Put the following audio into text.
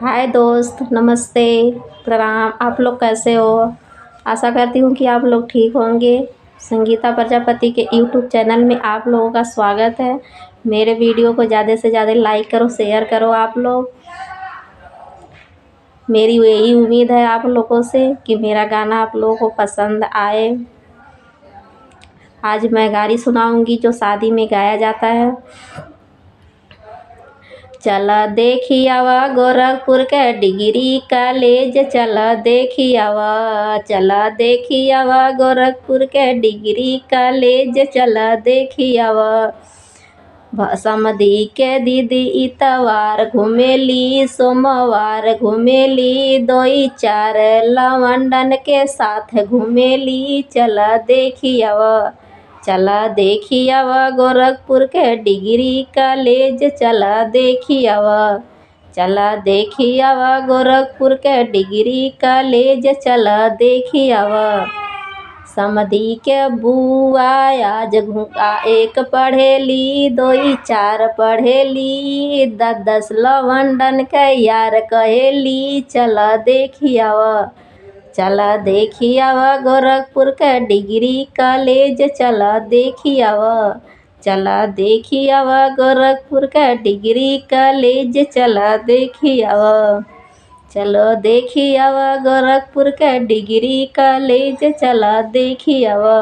हाय दोस्त, नमस्ते। प्रणाम। आप लोग कैसे हो? आशा करती हूँ कि आप लोग ठीक होंगे। संगीता प्रजापति के यूट्यूब चैनल में आप लोगों का स्वागत है। मेरे वीडियो को ज़्यादा से ज़्यादा लाइक करो, शेयर करो। आप लोग, मेरी यही उम्मीद है आप लोगों से कि मेरा गाना आप लोगों को पसंद आए। आज मैं गाड़ी सुनाऊंगी जो शादी में गाया जाता है। चला देखियावा गोरखपुर के डिग्री कॉलेज, चला देखियावा, चला देखियावा गोरखपुर के डिग्री कॉलेज, चला देखियावा। समधी के दीदी इतवार घुमेली, सोमवार घुमेली, दोई चार लवंडन के साथ घुमेली, चला देखियावा, चला देखियावा गोरखपुर के डिग्री कॉलेज, चला देखियावा, चला देखियावा गोरखपुर के डिग्री कॉलेज, चला देखियावा। समधी के बुआ आज एक पढ़ेली, दोई चार पढ़ेली, 10 लवंडन के यार कहेली, चला देखियावा, चला देखियावा गोरखपुर के डिग्री कॉलेज, चला देखियावा, चला देखियावा गोरखपुर के डिग्री कॉलेज, चला देखियावा। चलो देखियावा गोरखपुर के डिग्री कॉलेज, चला देखियावा।